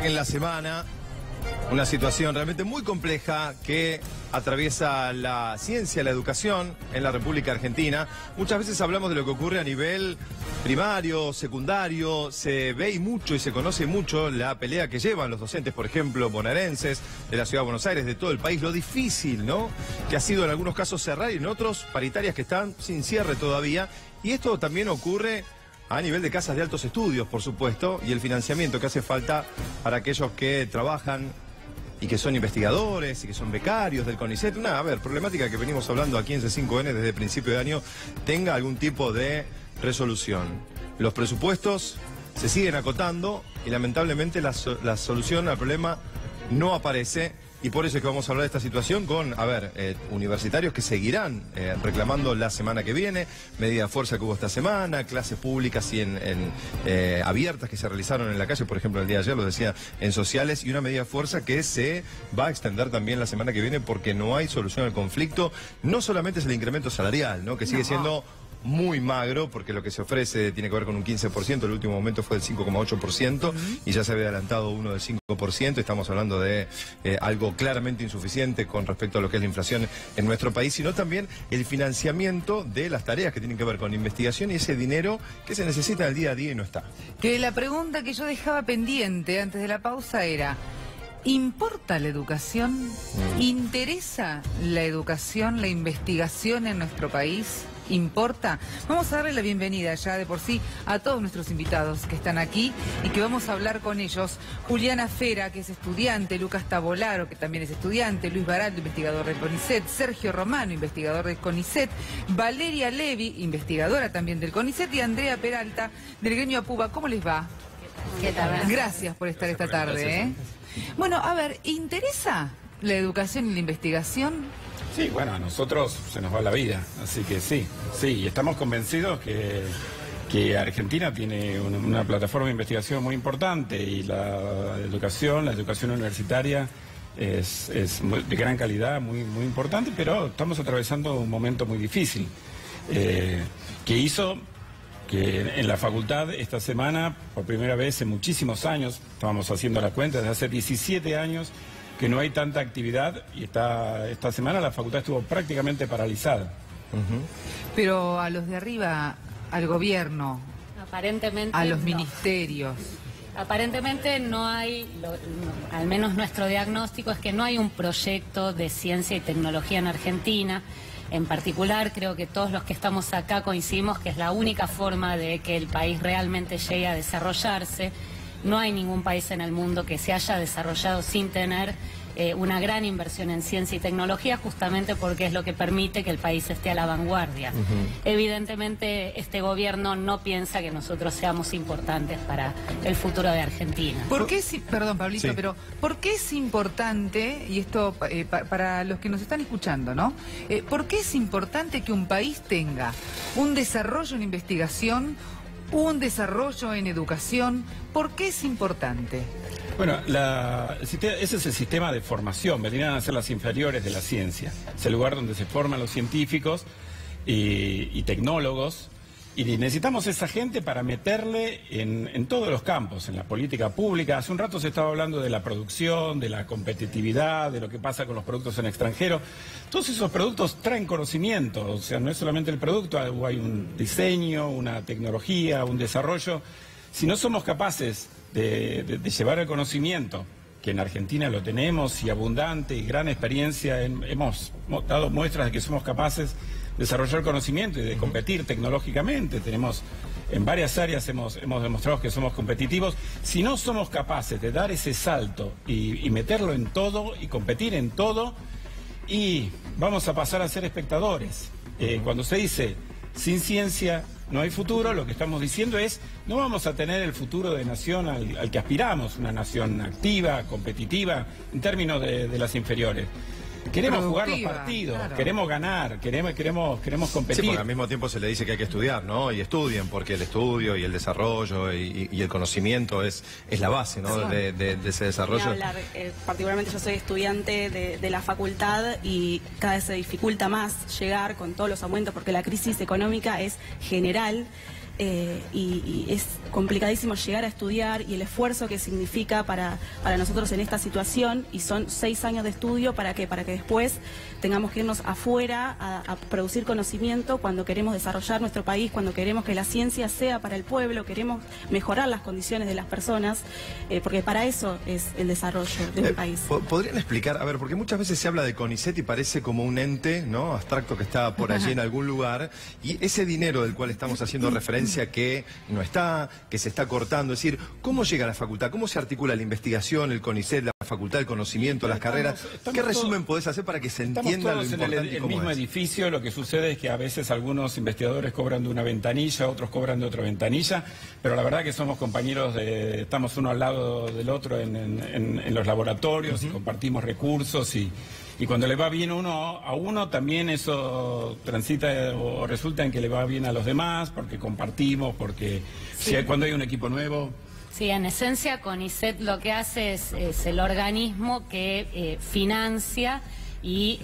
Arranca en la semana una situación realmente muy compleja que atraviesa la ciencia, la educación en la República Argentina. Muchas veces hablamos de lo que ocurre a nivel primario, secundario, se ve y mucho y se conoce mucho la pelea que llevan los docentes, por ejemplo, bonaerenses, de la Ciudad de Buenos Aires, de todo el país, lo difícil, ¿no?, que ha sido en algunos casos cerrar y en otros paritarias que están sin cierre todavía. Y esto también ocurre a nivel de casas de altos estudios, por supuesto, y el financiamiento que hace falta para aquellos que trabajan y que son investigadores y que son becarios del CONICET. Una, problemática que venimos hablando aquí en C5N desde el principio de año, tenga algún tipo de resolución. Los presupuestos se siguen acotando y lamentablemente la solución al problema no aparece. Y por eso es que vamos a hablar de esta situación con, universitarios que seguirán reclamando la semana que viene, medida de fuerza que hubo esta semana, clases públicas y abiertas que se realizaron en la calle, por ejemplo, el día de ayer, lo decía, en sociales, y una medida de fuerza que se va a extender también la semana que viene porque no hay solución al conflicto. No solamente es el incremento salarial, ¿no?, que sigue siendo muy magro, porque lo que se ofrece tiene que ver con un 15%, el último momento fue del 5,8%, y ya se había adelantado uno del 5%, estamos hablando de algo claramente insuficiente con respecto a lo que es la inflación en nuestro país, sino también el financiamiento de las tareas que tienen que ver con investigación y ese dinero que se necesita en el día a día y no está. Que la pregunta que yo dejaba pendiente antes de la pausa era: ¿importa la educación? ¿Interesa la educación, la investigación en nuestro país? ¿Importa? Vamos a darle la bienvenida ya de por sí a todos nuestros invitados que están aquí y que vamos a hablar con ellos. Juliana Fera, que es estudiante, Lucas Tabolaro, que también es estudiante, Luis Baraldo, investigador del CONICET, Sergio Romano, investigador del CONICET, Valeria Levi, investigadora también del CONICET, y Andrea Peralta, del gremio APUBA. ¿Cómo les va? ¿Qué tal? Gracias por estar esta tarde. Bueno, ¿interesa la educación y la investigación? Sí, bueno, a nosotros se nos va la vida, así que sí, y estamos convencidos que Argentina tiene una plataforma de investigación muy importante y la educación universitaria es de gran calidad, muy importante, pero estamos atravesando un momento muy difícil, que hizo que en la facultad esta semana, por primera vez en muchísimos años, estábamos haciendo la cuenta, desde hace 17 años, que no hay tanta actividad, y esta semana la facultad estuvo prácticamente paralizada. Pero a los de arriba, al gobierno, aparentemente a los ministerios. Aparentemente no hay, al menos nuestro diagnóstico es que no hay un proyecto de ciencia y tecnología en Argentina. En particular, creo que todos los que estamos acá coincidimos que es la única forma de que el país realmente llegue a desarrollarse. No hay ningún país en el mundo que se haya desarrollado sin tener una gran inversión en ciencia y tecnología, justamente porque es lo que permite que el país esté a la vanguardia. Evidentemente, este gobierno no piensa que nosotros seamos importantes para el futuro de Argentina. ¿Por qué perdón, Pablito, sí, pero ¿por qué es importante, y esto para los que nos están escuchando, ¿no? ¿Por qué es importante que un país tenga un desarrollo en investigación, un desarrollo en educación? ¿Por qué es importante? Bueno, ese es el sistema de formación, vendrían a ser las inferiores de la ciencia. Es el lugar donde se forman los científicos y tecnólogos, y necesitamos esa gente para meterle en todos los campos, en la política pública. Hace un rato se estaba hablando de la producción, de la competitividad, de lo que pasa con los productos en extranjero. Todos esos productos traen conocimiento, o sea, no es solamente el producto, hay un diseño, una tecnología, un desarrollo. Si no somos capaces de llevar el conocimiento, que en Argentina lo tenemos, y abundante y gran experiencia, hemos dado muestras de que somos capaces de desarrollar conocimiento y de competir tecnológicamente. Tenemos, en varias áreas hemos demostrado que somos competitivos. Si no somos capaces de dar ese salto y meterlo en todo y competir en todo, y vamos a pasar a ser espectadores. Cuando se dice sin ciencia no hay futuro, lo que estamos diciendo es no vamos a tener el futuro de nación al que aspiramos, una nación activa, competitiva, en términos de las inferiores. Queremos jugar los partidos, claro, queremos ganar, queremos competir. Sí, porque al mismo tiempo se le dice que hay que estudiar, ¿no? Y estudien, porque el estudio y el desarrollo y el conocimiento es la base, ¿no? Sí, de ese desarrollo. Particularmente yo soy estudiante de la facultad y cada vez se dificulta más llegar con todos los aumentos porque la crisis económica es general. y es complicadísimo llegar a estudiar y el esfuerzo que significa para nosotros en esta situación, y son 6 años de estudio para que después tengamos que irnos afuera a producir conocimiento cuando queremos desarrollar nuestro país, cuando queremos que la ciencia sea para el pueblo, queremos mejorar las condiciones de las personas, porque para eso es el desarrollo de un país. ¿Podrían explicar? A ver, porque muchas veces se habla de CONICET y parece como un ente, ¿no?, abstracto que está por allí en algún lugar, y ese dinero del cual estamos haciendo referencia que no está, que se está cortando, es decir, ¿cómo llega a la facultad? ¿Cómo se articula la investigación, el CONICET, la facultad, el conocimiento, las carreras? ¿Qué resumen podés hacer para que se entienda lo importante en el mismo edificio? Lo que sucede es que a veces algunos investigadores cobran de una ventanilla, otros cobran de otra ventanilla, pero la verdad que somos compañeros, estamos uno al lado del otro en los laboratorios, y compartimos recursos, y cuando le va bien a uno, también eso transita o resulta en que le va bien a los demás, porque compartimos, porque cuando hay un equipo nuevo... Sí, en esencia CONICET lo que hace es el organismo que financia y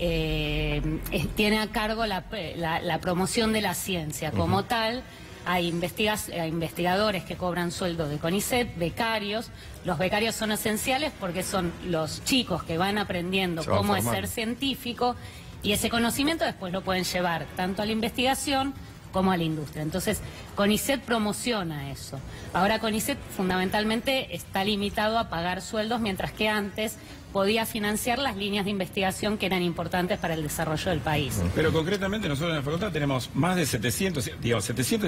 tiene a cargo la promoción de la ciencia. Como tal, hay investigadores que cobran sueldo de CONICET, becarios. Los becarios son esenciales porque son los chicos que van aprendiendo cómo es ser científico, y ese conocimiento después lo pueden llevar tanto a la investigación como a la industria. Entonces, CONICET promociona eso. Ahora CONICET fundamentalmente está limitado a pagar sueldos, mientras que antes podía financiar las líneas de investigación que eran importantes para el desarrollo del país. Pero concretamente nosotros en la facultad tenemos más de 700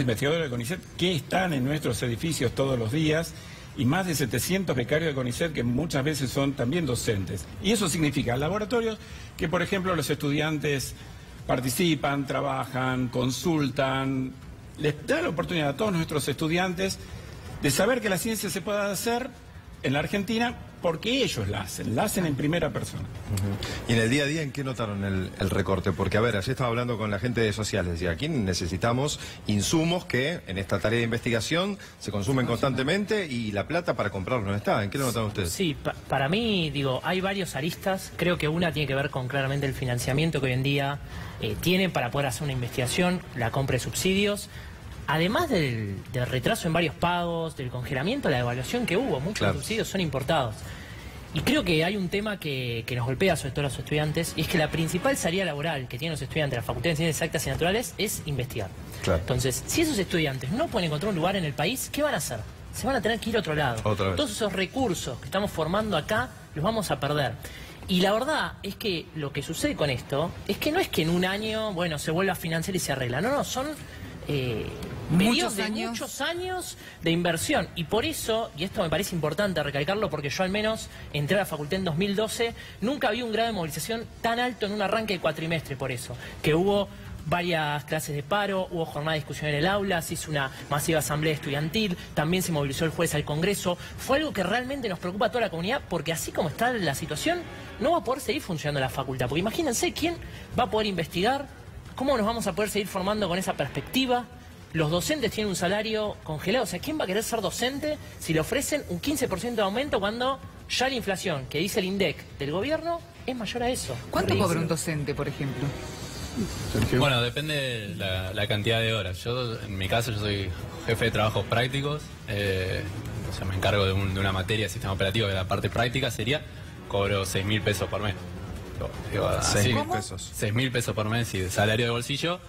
investigadores de CONICET que están en nuestros edificios todos los días, y más de 700 becarios de CONICET que muchas veces son también docentes. Y eso significa laboratorios que, por ejemplo, los estudiantes participan, trabajan, consultan, les da la oportunidad a todos nuestros estudiantes de saber que la ciencia se puede hacer en la Argentina porque ellos la hacen en primera persona. Y en el día a día, ¿en qué notaron el recorte? Porque, a ver, ayer estaba hablando con la gente de sociales, decía, aquí necesitamos insumos que en esta tarea de investigación se consumen constantemente, y la plata para comprarlos no está. ¿En qué lo notaron ustedes? Sí, para mí, hay varios aristas. Creo que una tiene que ver con claramente el financiamiento que hoy en día tienen para poder hacer una investigación, la compra de subsidios. Además del retraso en varios pagos, del congelamiento, la devaluación que hubo, muchos subsidios son importados. Y creo que hay un tema que nos golpea sobre todo a los estudiantes, y es que la principal salida laboral que tienen los estudiantes de la Facultad de Ciencias Exactas y Naturales es investigar. Claro. Entonces, si esos estudiantes no pueden encontrar un lugar en el país, ¿qué van a hacer? Se van a tener que ir a otro lado. Todos esos recursos que estamos formando acá los vamos a perder. Y la verdad es que lo que sucede con esto es que no es que en un año, bueno, se vuelva a financiar y se arregla. No, son... muchos años de inversión, y por eso, y esto me parece importante recalcarlo porque yo al menos entré a la facultad en 2012, nunca había un grado de movilización tan alto en un arranque de cuatrimestre, por eso, que hubo varias clases de paro, hubo jornada de discusión en el aula, se hizo una masiva asamblea estudiantil, también se movilizó el jueves al Congreso. Fue algo que realmente nos preocupa a toda la comunidad, porque así como está la situación, no va a poder seguir funcionando la facultad, porque imagínense quién va a poder investigar, cómo nos vamos a poder seguir formando con esa perspectiva. Los docentes tienen un salario congelado. O sea, ¿quién va a querer ser docente si le ofrecen un 15% de aumento cuando ya la inflación que dice el INDEC del gobierno es mayor a eso? ¿Cuánto cobra un docente, por ejemplo? Bueno, depende la cantidad de horas. Yo, en mi caso, yo soy jefe de trabajos prácticos. O sea, me encargo de una materia de sistema operativo, que la parte práctica cobro 6.000 pesos por mes. 6.000 pesos. 6.000 pesos por mes, y de salario de bolsillo.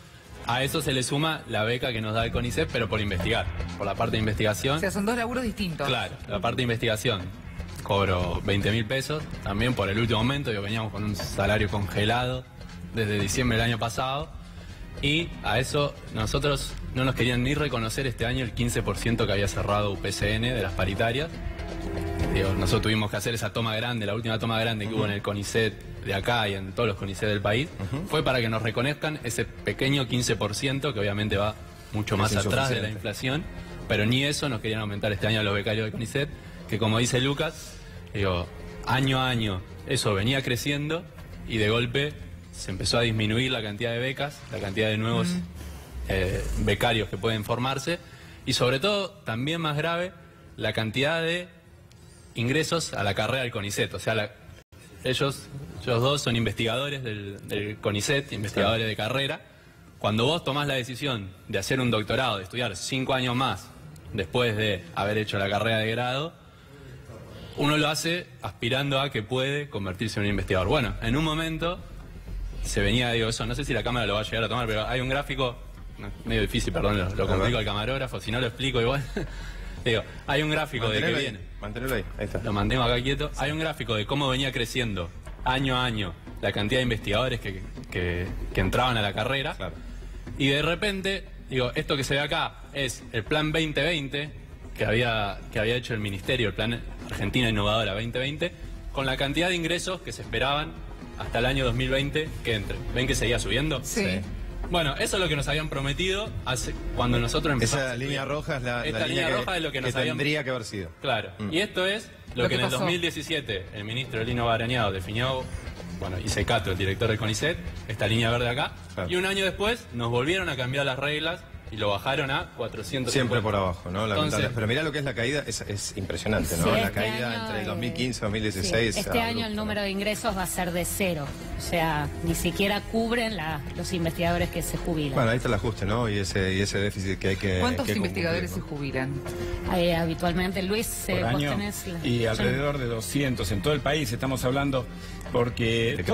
A eso se le suma la beca que nos da el CONICET, pero por investigar, por la parte de investigación. O sea, son dos laburos distintos. Claro, la parte de investigación cobro 20.000 pesos, también por el último momento, que veníamos con un salario congelado desde diciembre del año pasado, y a eso nosotros no nos querían ni reconocer este año el 15% que había cerrado UPCN de las paritarias. Nosotros tuvimos que hacer esa toma grande, la última toma grande que hubo en el CONICET de acá y en todos los CONICET del país, fue para que nos reconozcan ese pequeño 15%, que obviamente va mucho más atrás de la inflación, pero ni eso nos querían aumentar este año a los becarios del CONICET, que como dice Lucas, año a año eso venía creciendo, y de golpe se empezó a disminuir la cantidad de becas, la cantidad de nuevos becarios que pueden formarse, y sobre todo, también más grave, la cantidad de ingresos a la carrera del CONICET. O sea, ellos dos son investigadores del CONICET, investigadores de carrera. cuando vos tomás la decisión de hacer un doctorado, de estudiar 5 años más después de haber hecho la carrera de grado, uno lo hace aspirando a que puede convertirse en un investigador. Bueno, en un momento se venía, digo, eso, no sé si la cámara lo va a llegar a tomar, pero hay un gráfico, medio difícil, perdón, lo complico al camarógrafo, si no lo explico igual. Digo, hay un gráfico de que viene. Mantenerlo ahí está. Lo mantengo acá quieto. Hay un gráfico de cómo venía creciendo año a año la cantidad de investigadores que entraban a la carrera. Claro. Y de repente, digo, esto que se ve acá es el plan 2020 que había hecho el Ministerio, el plan Argentina Innovadora 2020, con la cantidad de ingresos que se esperaban hasta el año 2020 que entre. ¿Ven que seguía subiendo? Sí. Bueno, eso es lo que nos habían prometido cuando nosotros empezamos. Esa línea roja es la línea roja es lo que nos tendría que haber sido. Claro. Y esto es lo que en el pasó. 2017 el ministro Lino Barañao definió, bueno, y Secato, el director del CONICET, esta línea verde acá. Claro. Y un año después nos volvieron a cambiar las reglas y lo bajaron a 400. Siempre por abajo, ¿no? Entonces, pero mirá lo que es la caída, es impresionante, ¿no? Sí, La este caída año, entre el 2015 y 2016. sí, este año el número de ingresos va a ser de 0. O sea, ni siquiera cubren los investigadores que se jubilan. Bueno, ahí está el ajuste, ¿no? Y ese déficit que hay que... ¿Cuántos que investigadores se cumplir, jubilan? Habitualmente, Luis, por vos año, tenés y alrededor de 200 en todo el país estamos hablando, porque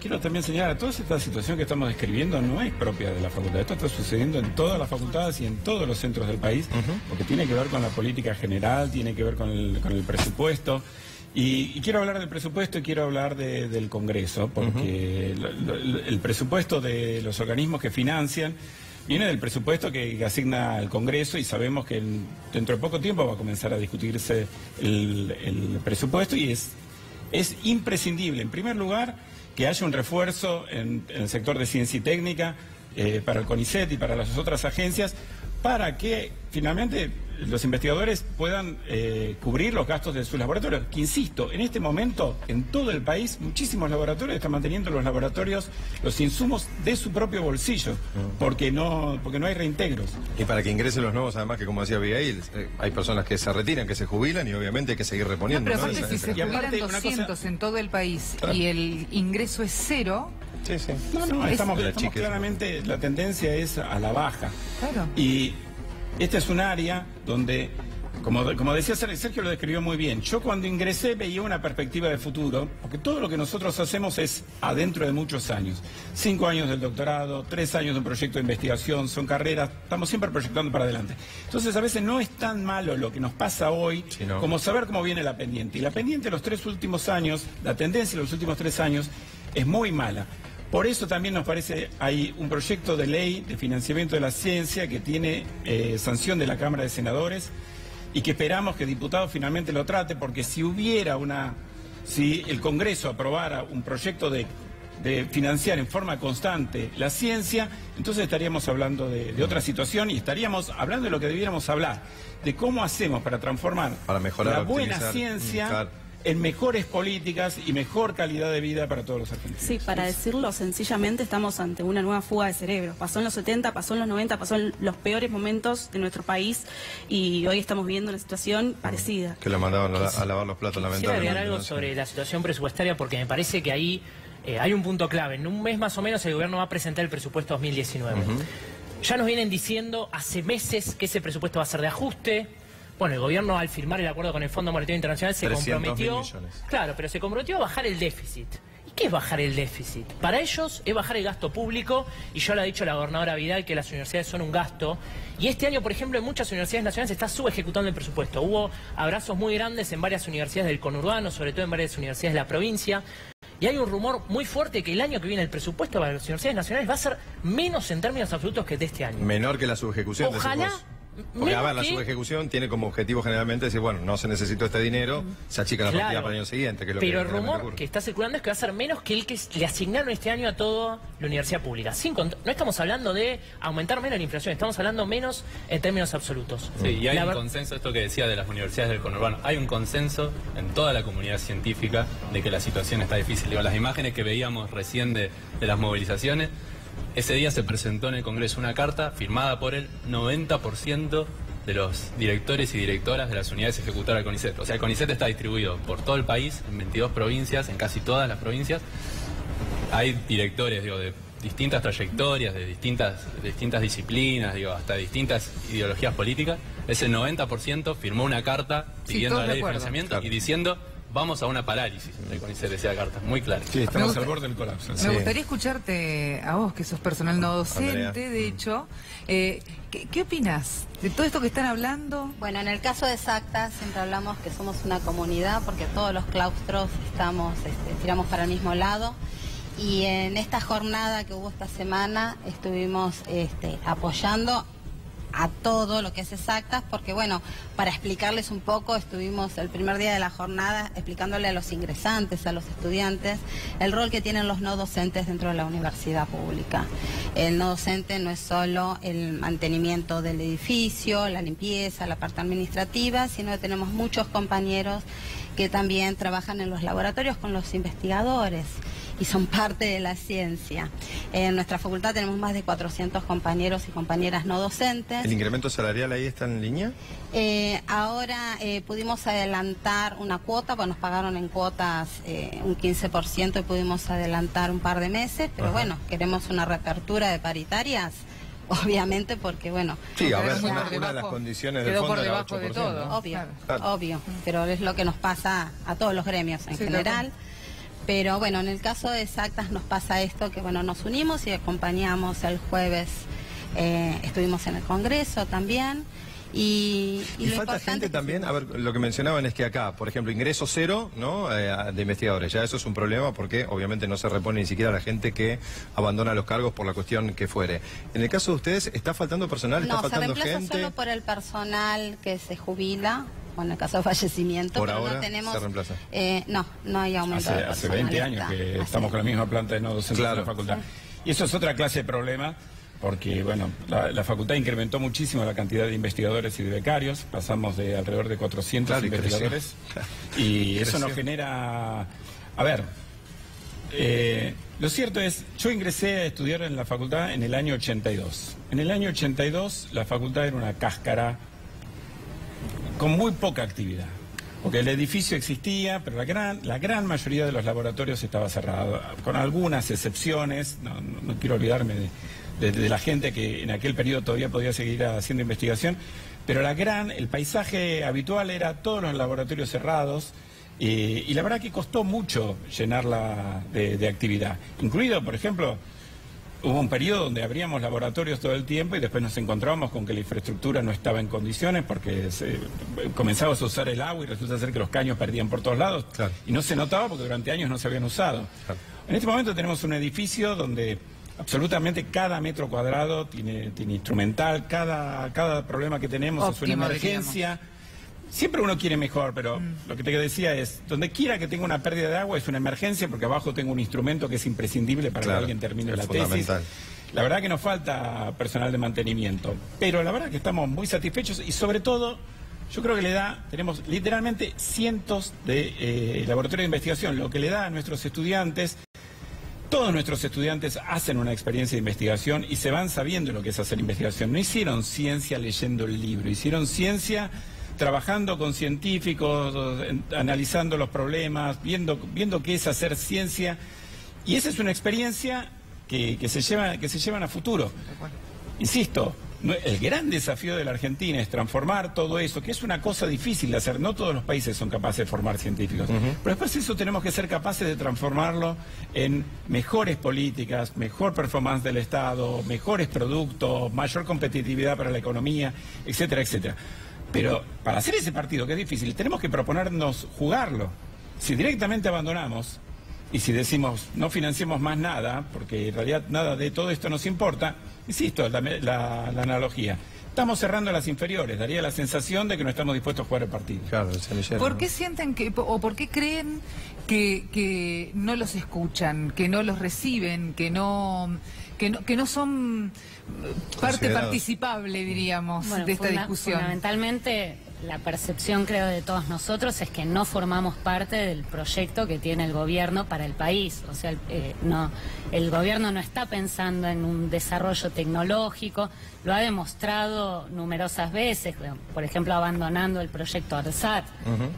quiero también señalar, toda esta situación que estamos describiendo no es propia de la facultad, esto está sucediendo en todas las facultades y en todos los centros del país, porque tiene que ver con la política general, tiene que ver con el presupuesto. Y quiero hablar del presupuesto y quiero hablar del Congreso, porque el presupuesto de los organismos que financian viene del presupuesto que asigna el Congreso, y sabemos que dentro de poco tiempo va a comenzar a discutirse el presupuesto, y es imprescindible, en primer lugar, que haya un refuerzo en el sector de ciencia y técnica para el CONICET y para las otras agencias, para que finalmente los investigadores puedan cubrir los gastos de sus laboratorios. Que insisto, en este momento, en todo el país, muchísimos laboratorios están manteniendo los insumos de su propio bolsillo, porque no hay reintegros. Y para que ingresen los nuevos, además, que como decía Abigail, hay personas que se retiran, que se jubilan, y obviamente hay que seguir reponiendo. Pero ¿no? aparte, si se y jubilan aparte, 200 en todo el país y el ingreso es 0... Sí, sí. No, estamos chiques. claramente, la tendencia es a la baja. Claro. Y este es un área donde, como decía Sergio, lo describió muy bien. Yo cuando ingresé veía una perspectiva de futuro, porque todo lo que nosotros hacemos es adentro de muchos años. 5 años del doctorado, 3 años de un proyecto de investigación, son carreras, estamos siempre proyectando para adelante. Entonces a veces no es tan malo lo que nos pasa hoy, Sí, ¿no? como saber cómo viene la pendiente. Y la pendiente los 3 últimos años, la tendencia de los últimos 3 años, es muy mala. Por eso también nos parece, hay un proyecto de ley de financiamiento de la ciencia que tiene sanción de la Cámara de Senadores, y que esperamos que el diputado finalmente lo trate, porque si el Congreso aprobara un proyecto de financiar en forma constante la ciencia, entonces estaríamos hablando de otra situación, y estaríamos hablando de lo que debiéramos hablar, de cómo hacemos para transformar Para mejorar, la buena optimizar. ciencia Claro. en mejores políticas y mejor calidad de vida para todos los argentinos. Sí, para decirlo sencillamente, estamos ante una nueva fuga de cerebros. Pasó en los 70, pasó en los 90, pasó en los peores momentos de nuestro país, y hoy estamos viviendo una situación parecida. Que lo mandaban a lavar los platos, Quisiera lamentablemente. agregar algo ¿no? sobre la situación presupuestaria, porque me parece que ahí hay un punto clave. En un mes más o menos el gobierno va a presentar el presupuesto 2019. Ya nos vienen diciendo hace meses que ese presupuesto va a ser de ajuste. Bueno, el gobierno, al firmar el acuerdo con el Fondo Monetario Internacional, se 300.000 comprometió... millones. Claro, pero se comprometió a bajar el déficit. ¿Y qué es bajar el déficit? Para ellos es bajar el gasto público, y ya lo ha dicho la gobernadora Vidal, que las universidades son un gasto. Y este año, por ejemplo, en muchas universidades nacionales se está subejecutando el presupuesto. Hubo abrazos muy grandes en varias universidades del conurbano, sobre todo en varias universidades de la provincia. Y hay un rumor muy fuerte que el año que viene el presupuesto para las universidades nacionales va a ser menos en términos absolutos que el de este año. Menor que la subejecución. decís Ojalá... vos. Porque, a ver, la subejecución tiene como objetivo generalmente decir, bueno, no se necesitó este dinero, se achica la partida Claro. para el año siguiente, que es lo Pero que el generalmente rumor ocurre. que está circulando es que va a ser menos que el que le asignaron este año a toda la universidad pública. No estamos hablando de aumentar menos la inflación, estamos hablando menos en términos absolutos. Sí, y hay La un ver- consenso, esto que decía de las universidades del conurbano, hay un consenso en toda la comunidad científica de que la situación está difícil. Digo, las imágenes que veíamos recién de las movilizaciones, ese día se presentó en el Congreso una carta firmada por el 90% de los directores y directoras de las unidades ejecutoras del CONICET. O sea, el CONICET está distribuido por todo el país, en 22 provincias, en casi todas las provincias. Hay directores, digo, de distintas trayectorias, de distintas disciplinas, digo, hasta distintas ideologías políticas, ese 90% firmó una carta pidiendo la ley de financiamiento y diciendo vamos a una parálisis de CONICET, decía carta, muy clara. Sí, estamos al borde del colapso. Me gustaría escucharte a vos, que sos personal no docente, de hecho. ¿Qué opinás de todo esto que están hablando? Bueno, en el caso de SACTA siempre hablamos que somos una comunidad porque todos los claustros tiramos para el mismo lado. Y en esta jornada que hubo esta semana estuvimos apoyando a todo lo que es exactas, porque bueno, para explicarles un poco, estuvimos el primer día de la jornada explicándole a los ingresantes, a los estudiantes, el rol que tienen los no docentes dentro de la universidad pública. El no docente no es solo el mantenimiento del edificio, la limpieza, la parte administrativa, sino que tenemos muchos compañeros que también trabajan en los laboratorios con los investigadores y son parte de la ciencia. En nuestra facultad tenemos más de 400 compañeros y compañeras no docentes. ¿El incremento salarial ahí está en línea? Ahora pudimos adelantar una cuota, pues nos pagaron en cuotas un 15% y pudimos adelantar un par de meses, pero bueno, queremos una reapertura de paritarias. Obviamente porque, bueno... Sí, a ver, una de las condiciones del fondo era 8%. De todo. ¿no? Obvio, pero es lo que nos pasa a todos los gremios en general. Pero bueno, en el caso de Exactas nos pasa esto, que bueno, nos unimos y acompañamos el jueves, estuvimos en el Congreso también. Y falta gente también, a ver, lo que mencionaban es que acá, por ejemplo, ingreso cero, ¿no? De investigadores, ya eso es un problema porque obviamente no se repone ni siquiera la gente que abandona los cargos por la cuestión que fuere. En el caso de ustedes, ¿está faltando personal? ¿Está faltando gente? No, se reemplaza solo por el personal que se jubila, o en el caso de fallecimiento, por pero ahora no tenemos... ¿se reemplaza? No hay aumento de personal. Hace 20 años que estamos con la misma planta de no docentes de la facultad. Y eso es otra clase de problema, porque bueno, la facultad incrementó muchísimo la cantidad de investigadores y de becarios, pasamos de alrededor de 400 investigadores, y eso nos genera... A ver, lo cierto es, yo ingresé a estudiar en la facultad en el año 82. En el año 82 la facultad era una cáscara con muy poca actividad, porque el edificio existía, pero la gran mayoría de los laboratorios estaba cerrado, con algunas excepciones. No quiero olvidarme de la gente que en aquel periodo todavía podía seguir haciendo investigación, pero el paisaje habitual era todos los laboratorios cerrados, y la verdad que costó mucho llenarla de actividad, incluido, por ejemplo, hubo un periodo donde abríamos laboratorios todo el tiempo y después nos encontrábamos con que la infraestructura no estaba en condiciones porque comenzabas a usar el agua y resulta ser que los caños perdían por todos lados. Y no se notaba porque durante años no se habían usado. En este momento tenemos un edificio donde absolutamente cada metro cuadrado tiene instrumental, cada problema que tenemos es una emergencia. Siempre uno quiere mejor, pero lo que te decía es, donde quiera que tenga una pérdida de agua es una emergencia, porque abajo tengo un instrumento que es imprescindible para que alguien termine la tesis. La verdad que nos falta personal de mantenimiento, pero la verdad que estamos muy satisfechos y sobre todo, yo creo que tenemos literalmente cientos de laboratorios de investigación, lo que le da a nuestros estudiantes. Todos nuestros estudiantes hacen una experiencia de investigación y se van sabiendo lo que es hacer investigación. No hicieron ciencia leyendo el libro, hicieron ciencia trabajando con científicos, analizando los problemas, viendo qué es hacer ciencia, y esa es una experiencia que se llevan a futuro. Insisto, el gran desafío de la Argentina es transformar todo eso, que es una cosa difícil de hacer. No todos los países son capaces de formar científicos, pero después eso tenemos que ser capaces de transformarlo en mejores políticas, mejor performance del Estado, mejores productos, mayor competitividad para la economía, etcétera, etcétera. Pero para hacer ese partido, que es difícil, tenemos que proponernos jugarlo. Si directamente abandonamos y si decimos no financiemos más nada, porque en realidad nada de todo esto nos importa, insisto, la analogía. Estamos cerrando las inferiores, daría la sensación de que no estamos dispuestos a jugar el partido. Claro, ¿Por qué sienten o por qué creen que no los escuchan, que no los reciben, que no son parte participable, diríamos, de esta discusión? Fundamentalmente la percepción, creo, de todos nosotros es que no formamos parte del proyecto que tiene el gobierno para el país. O sea, el gobierno no está pensando en un desarrollo tecnológico, lo ha demostrado numerosas veces, por ejemplo, abandonando el proyecto ARSAT,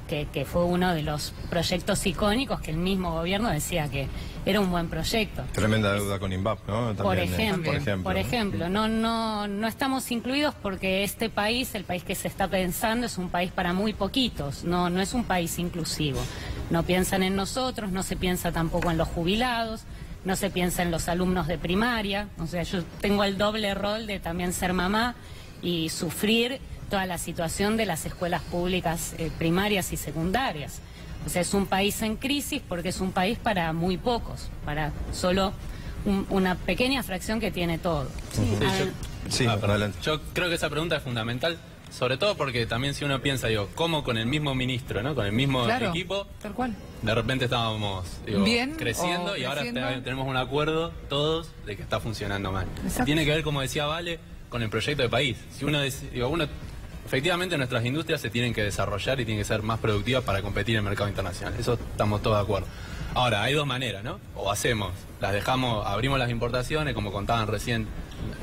que fue uno de los proyectos icónicos que el mismo gobierno decía que era un buen proyecto. Tremenda deuda con INVAP, ¿no? También, por ejemplo, no estamos incluidos porque este país, el país que se está pensando, es un país para muy poquitos, no es un país inclusivo. No piensan en nosotros, no se piensa tampoco en los jubilados, no se piensa en los alumnos de primaria. O sea, yo tengo el doble rol de también ser mamá y sufrir toda la situación de las escuelas públicas primarias y secundarias. O sea, es un país en crisis porque es un país para muy pocos, para solo una pequeña fracción que tiene todo. Yo creo que esa pregunta es fundamental, sobre todo porque también si uno piensa, digo, ¿cómo con el mismo ministro, ¿no? Con el mismo equipo, tal cual. De repente estábamos bien, creciendo y ahora tenemos un acuerdo todos de que está funcionando mal. Exacto. Tiene que ver, como decía Vale, con el proyecto de país. Si uno efectivamente nuestras industrias se tienen que desarrollar y tienen que ser más productivas para competir en el mercado internacional. Eso estamos todos de acuerdo. Ahora, hay dos maneras, ¿no? O abrimos las importaciones, como contaban recién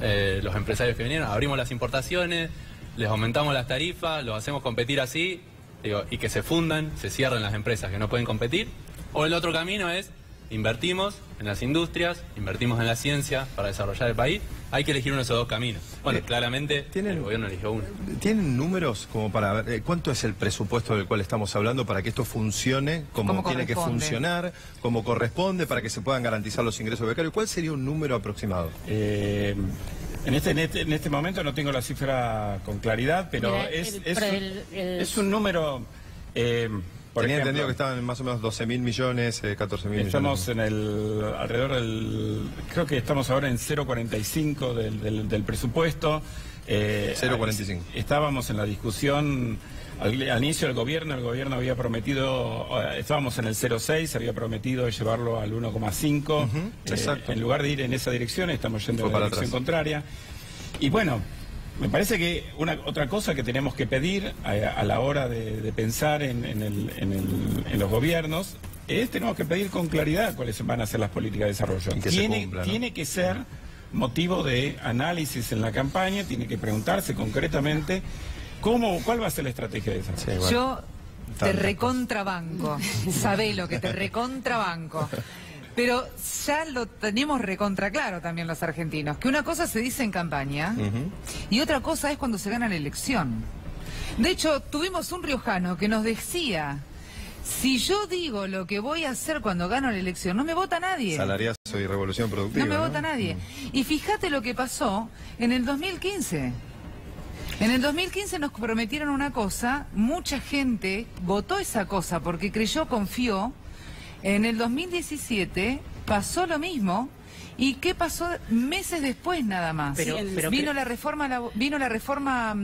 los empresarios que vinieron, abrimos las importaciones, les aumentamos las tarifas, los hacemos competir así, y que se fundan, se cierren las empresas que no pueden competir. O el otro camino es, invertimos en las industrias, invertimos en la ciencia para desarrollar el país. Hay que elegir uno de esos dos caminos. Bueno, claramente el gobierno eligió uno. ¿Tienen números como para ver cuánto es el presupuesto del cual estamos hablando para que esto funcione como tiene que funcionar, como corresponde, para que se puedan garantizar los ingresos becarios? ¿Cuál sería un número aproximado? En este momento no tengo la cifra con claridad, pero es un número... Tenía entendido que estaban en más o menos 12.000 millones, 14.000 millones. Estamos en alrededor del... Creo que estamos ahora en 0,45 del presupuesto. 0,45. Estábamos en la discusión al inicio del gobierno. El gobierno había prometido... estábamos en el 0,6, había prometido llevarlo al 1,5. Exacto. En lugar de ir en esa dirección, estamos yendo en la dirección contraria. Y bueno... Me parece que otra cosa que tenemos que pedir a la hora de pensar en los gobiernos es tenemos que pedir con claridad cuáles van a ser las políticas de desarrollo. Tiene que ser motivo de análisis en la campaña, tiene que preguntarse concretamente cuál va a ser la estrategia de desarrollo. Sí, bueno. Yo te recontrabanco, sabé lo que te recontrabanco. Pero ya lo tenemos recontra claro también los argentinos, que una cosa se dice en campaña y otra cosa es cuando se gana la elección. De hecho, tuvimos un riojano que nos decía, si yo digo lo que voy a hacer cuando gano la elección, no me vota nadie. Salariazo y revolución productiva. No me vota nadie. Y fíjate lo que pasó en el 2015. En el 2015 nos prometieron una cosa, mucha gente votó esa cosa porque creyó, confió. En el 2017 pasó lo mismo. ¿Y qué pasó meses después nada más? Vino la reforma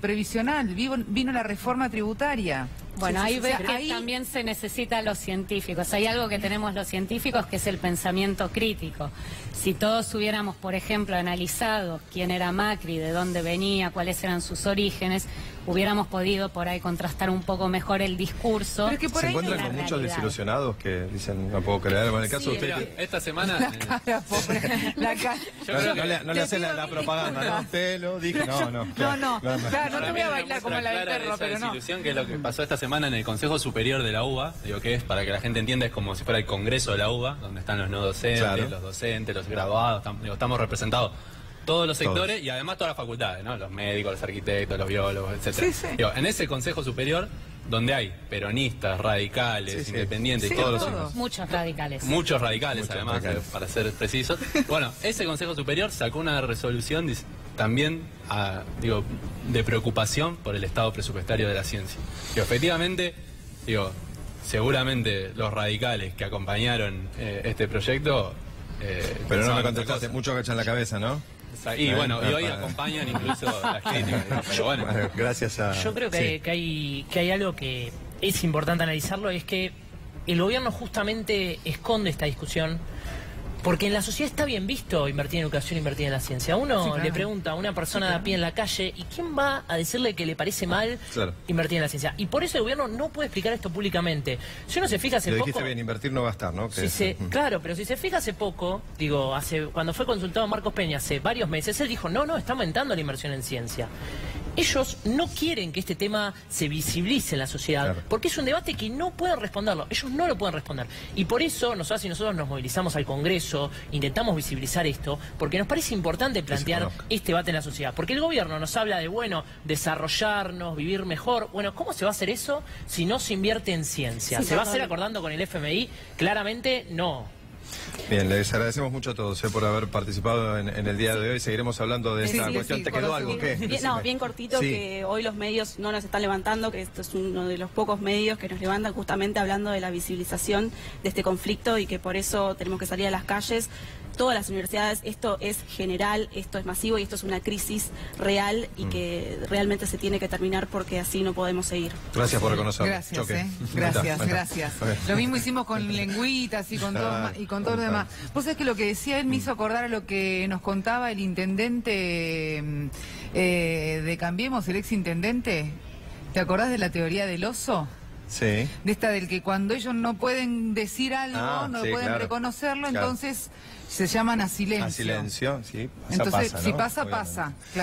previsional, vino la reforma tributaria. Bueno, ahí ves que también se necesita a los científicos. Hay algo que tenemos los científicos que es el pensamiento crítico. Si todos hubiéramos, por ejemplo, analizado quién era Macri, de dónde venía, cuáles eran sus orígenes, hubiéramos podido por ahí contrastar un poco mejor el discurso. Pero es que por se encuentran con muchos desilusionados que dicen, no puedo creer. En el caso de usted... Esta semana... La cara, pobre. La cara. No le hacen la propaganda, ¿no? Usted lo dijo, no. Claro, no te voy a bailar como la del perro, pero no. Desilusión que es lo que pasó esta semana en el Consejo Superior de la UBA, digo que es, para que la gente entienda, es como si fuera el Congreso de la UBA, donde están los no docentes, los docentes, los graduados, estamos representados todos los sectores y además todas las facultades, ¿no? Los médicos, los arquitectos, los biólogos, etcétera. Sí. Digo, en ese Consejo Superior, donde hay peronistas, radicales, independientes, muchos radicales. Muchos radicales, además, para ser precisos. Bueno, ese Consejo Superior sacó una resolución también, de preocupación por el estado presupuestario de la ciencia. Efectivamente, seguramente los radicales que acompañaron este proyecto... pero no me contestaste, muchos agachan la cabeza, ¿no? Y bueno, y hoy acompañan incluso las críticas. Pero bueno, gracias a... Yo creo que hay algo que es importante analizarlo, es que el gobierno justamente esconde esta discusión Porque en la sociedad está bien visto invertir en educación, invertir en la ciencia. Uno Sí, claro. le pregunta a una persona de a pie en la calle, ¿y quién va a decirle que le parece mal invertir en la ciencia? Y por eso el gobierno no puede explicar esto públicamente. Si uno se fija hace Lo poco... dijiste bien, invertir no va a estar, ¿no? Claro, pero si se fija hace poco, digo, cuando fue consultado Marcos Peña hace varios meses, él dijo, no, está aumentando la inversión en ciencia. Ellos no quieren que este tema se visibilice en la sociedad, porque es un debate que no pueden responderlo, ellos no lo pueden responder. Y por eso nosotros nos movilizamos al Congreso, intentamos visibilizar esto, porque nos parece importante plantear este debate en la sociedad. Porque el gobierno nos habla de, bueno, desarrollarnos, vivir mejor. Bueno, ¿cómo se va a hacer eso si no se invierte en ciencia? ¿Se va a hacer acordando con el FMI? Claramente no. Bien, les agradecemos mucho a todos por haber participado en el día de hoy. Seguiremos hablando de esta cuestión. ¿Te quedó algo? ¿Qué? Bien cortito, que hoy los medios no nos están levantando, que esto es uno de los pocos medios que nos levantan justamente hablando de la visibilización de este conflicto y que por eso tenemos que salir a las calles. Todas las universidades, esto es general, esto es masivo y esto es una crisis real y que realmente se tiene que terminar porque así no podemos seguir. Gracias por reconocerlo. Gracias, gracias. Lo mismo hicimos con lengüitas y con todo lo demás. Vos sabés que lo que decía él me hizo acordar a lo que nos contaba el intendente de Cambiemos, el ex intendente. ¿Te acordás de la teoría del oso? Sí. De esta del que cuando ellos no pueden decir algo, no pueden reconocerlo, entonces se llaman a silencio. A silencio, sí. Entonces, pasa, ¿no? si pasa, pasa. Claro.